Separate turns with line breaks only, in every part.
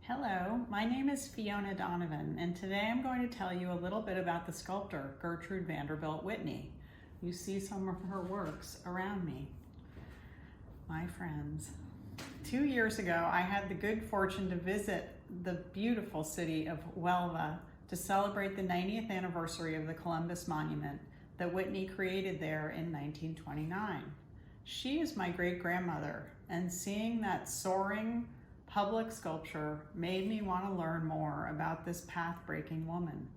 Hello, my name is Fiona Donovan, and today I'm going to tell you a little bit about the sculptor Gertrude Vanderbilt Whitney. You see some of her works around me. My friends. 2 years ago, I had the good fortune to visit the beautiful city of Huelva to celebrate the 90th anniversary of the Columbus Monument that Whitney created there in 1929. She is my great-grandmother, and seeing that soaring public sculpture made me want to learn more about this path-breaking woman.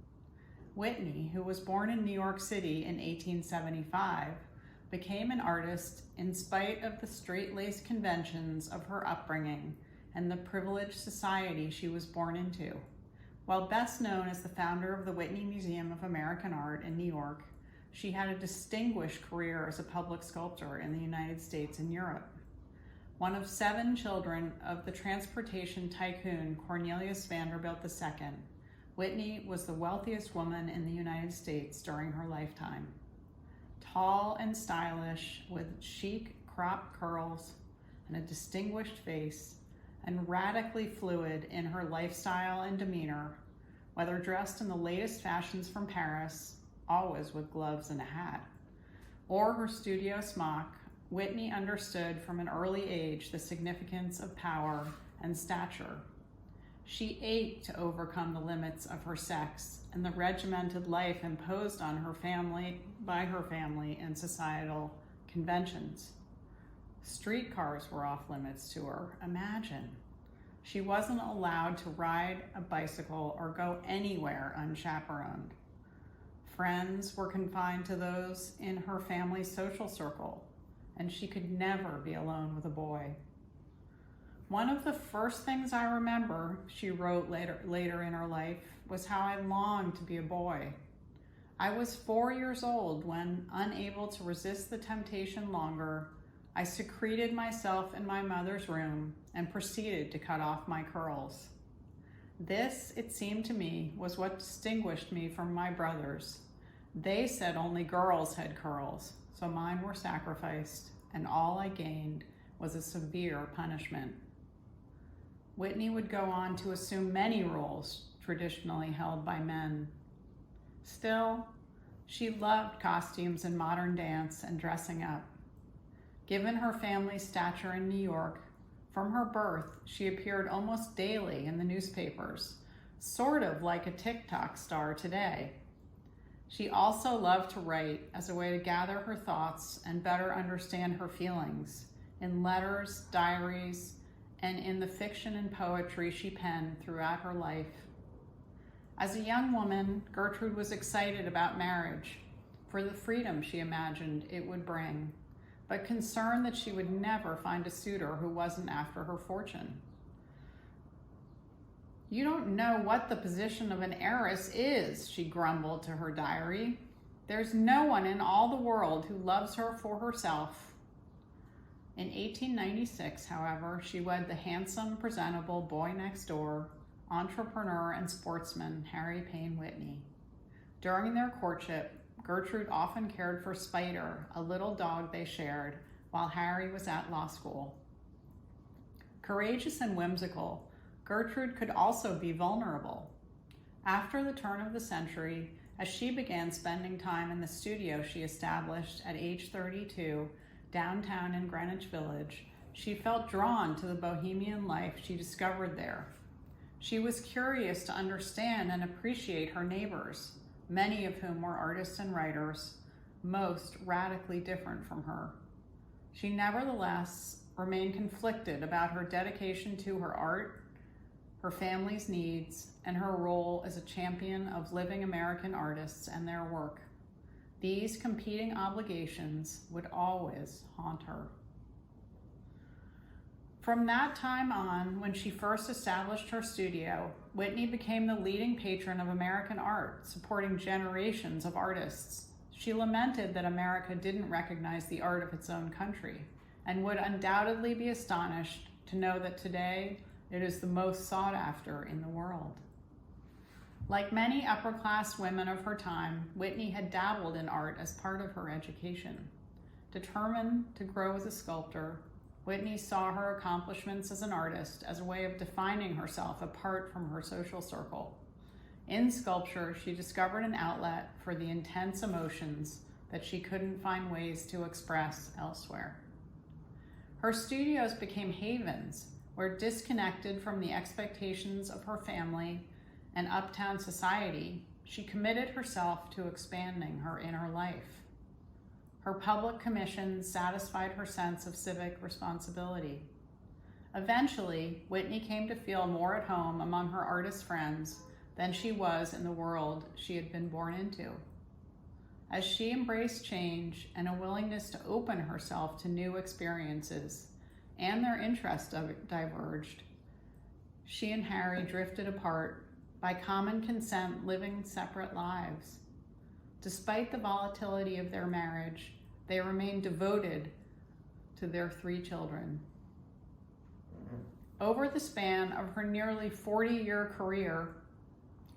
Whitney, who was born in New York City in 1875, became an artist in spite of the straight-laced conventions of her upbringing and the privileged society she was born into. While best known as the founder of the Whitney Museum of American Art in New York, she had a distinguished career as a public sculptor in the United States and Europe. One of 7 children of the transportation tycoon Cornelius Vanderbilt II, Whitney was the wealthiest woman in the United States during her lifetime. Tall and stylish, with chic cropped curls and a distinguished face, and radically fluid in her lifestyle and demeanor, whether dressed in the latest fashions from Paris, always with gloves and a hat, or her studio smock, Whitney understood from an early age the significance of power and stature. She ached to overcome the limits of her sex and the regimented life imposed on her family by her family and societal conventions. Streetcars were off limits to her. Imagine. She wasn't allowed to ride a bicycle or go anywhere unchaperoned. Friends were confined to those in her family's social circle, and she could never be alone with a boy. One of the first things I remember, she wrote later in her life, was how I longed to be a boy. I was 4 years old when, unable to resist the temptation longer, I secreted myself in my mother's room and proceeded to cut off my curls. This, it seemed to me, was what distinguished me from my brothers. They said only girls had curls, so mine were sacrificed, and all I gained was a severe punishment. Whitney would go on to assume many roles traditionally held by men. Still, she loved costumes and modern dance and dressing up. Given her family's stature in New York, from her birth, she appeared almost daily in the newspapers, sort of like a TikTok star today. She also loved to write as a way to gather her thoughts and better understand her feelings in letters, diaries, and in the fiction and poetry she penned throughout her life. As a young woman, Gertrude was excited about marriage for the freedom she imagined it would bring, but concerned that she would never find a suitor who wasn't after her fortune. "You don't know what the position of an heiress is," she grumbled to her diary. "There's no one in all the world who loves her for herself." In 1896, however, she wed the handsome, presentable boy next door, entrepreneur and sportsman Harry Payne Whitney. During their courtship, Gertrude often cared for Spider, a little dog they shared, while Harry was at law school. Courageous and whimsical, Gertrude could also be vulnerable. After the turn of the century, as she began spending time in the studio she established at age 32 downtown in Greenwich Village, she felt drawn to the bohemian life she discovered there. She was curious to understand and appreciate her neighbors, many of whom were artists and writers, most radically different from her. She nevertheless remained conflicted about her dedication to her art, her family's needs, and her role as a champion of living American artists and their work. These competing obligations would always haunt her. From that time on, when she first established her studio, Whitney became the leading patron of American art, supporting generations of artists. She lamented that America didn't recognize the art of its own country, and would undoubtedly be astonished to know that today it is the most sought after in the world. Like many upper-class women of her time, Whitney had dabbled in art as part of her education. Determined to grow as a sculptor, Whitney saw her accomplishments as an artist as a way of defining herself apart from her social circle. In sculpture, she discovered an outlet for the intense emotions that she couldn't find ways to express elsewhere. Her studios became havens where, disconnected from the expectations of her family and uptown society, she committed herself to expanding her inner life. Her public commissions satisfied her sense of civic responsibility. Eventually, Whitney came to feel more at home among her artist friends than she was in the world she had been born into. As she embraced change and a willingness to open herself to new experiences, and their interests diverged, she and Harry drifted apart by common consent, living separate lives. Despite the volatility of their marriage, they remained devoted to their 3 children. Over the span of her nearly 40-year career,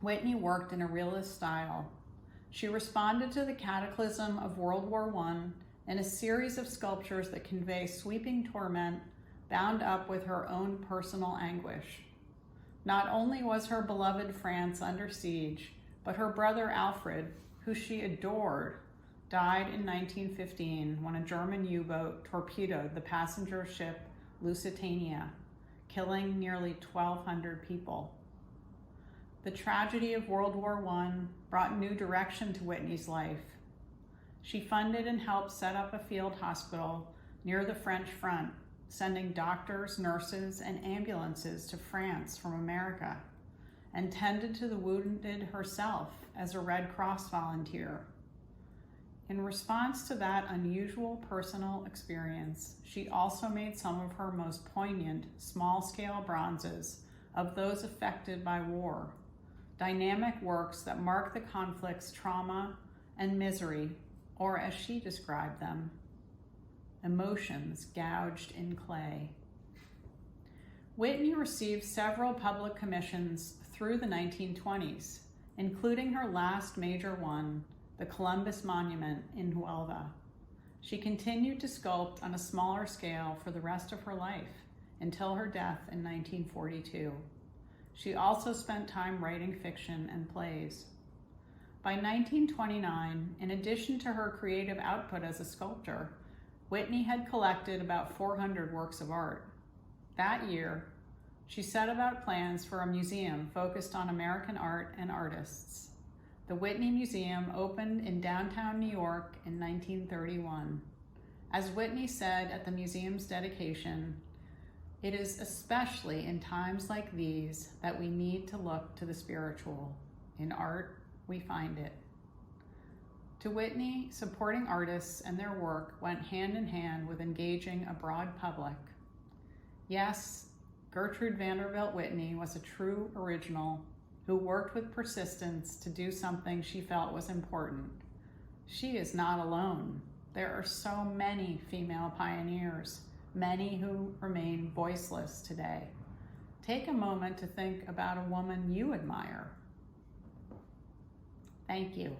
Whitney worked in a realist style. She responded to the cataclysm of World War I in a series of sculptures that convey sweeping torment bound up with her own personal anguish. Not only was her beloved France under siege, but her brother Alfred, who she adored, died in 1915 when a German U-boat torpedoed the passenger ship Lusitania, killing nearly 1,200 people. The tragedy of World War I brought new direction to Whitney's life. She funded and helped set up a field hospital near the French front, sending doctors, nurses, and ambulances to France from America, and tended to the wounded herself as a Red Cross volunteer. In response to that unusual personal experience, she also made some of her most poignant small-scale bronzes of those affected by war, dynamic works that mark the conflict's trauma and misery, or as she described them, emotions gouged in clay. Whitney received several public commissions through the 1920s, including her last major one, the Columbus Monument in Huelva. She continued to sculpt on a smaller scale for the rest of her life until her death in 1942. She also spent time writing fiction and plays. By 1929, in addition to her creative output as a sculptor, Whitney had collected about 400 works of art. That year, she set about plans for a museum focused on American art and artists. The Whitney Museum opened in downtown New York in 1931. As Whitney said at the museum's dedication, "It is especially in times like these that we need to look to the spiritual. In art, we find it." To Whitney, supporting artists and their work went hand in hand with engaging a broad public. Yes, Gertrude Vanderbilt Whitney was a true original who worked with persistence to do something she felt was important. She is not alone. There are so many female pioneers, many who remain voiceless today. Take a moment to think about a woman you admire. Thank you.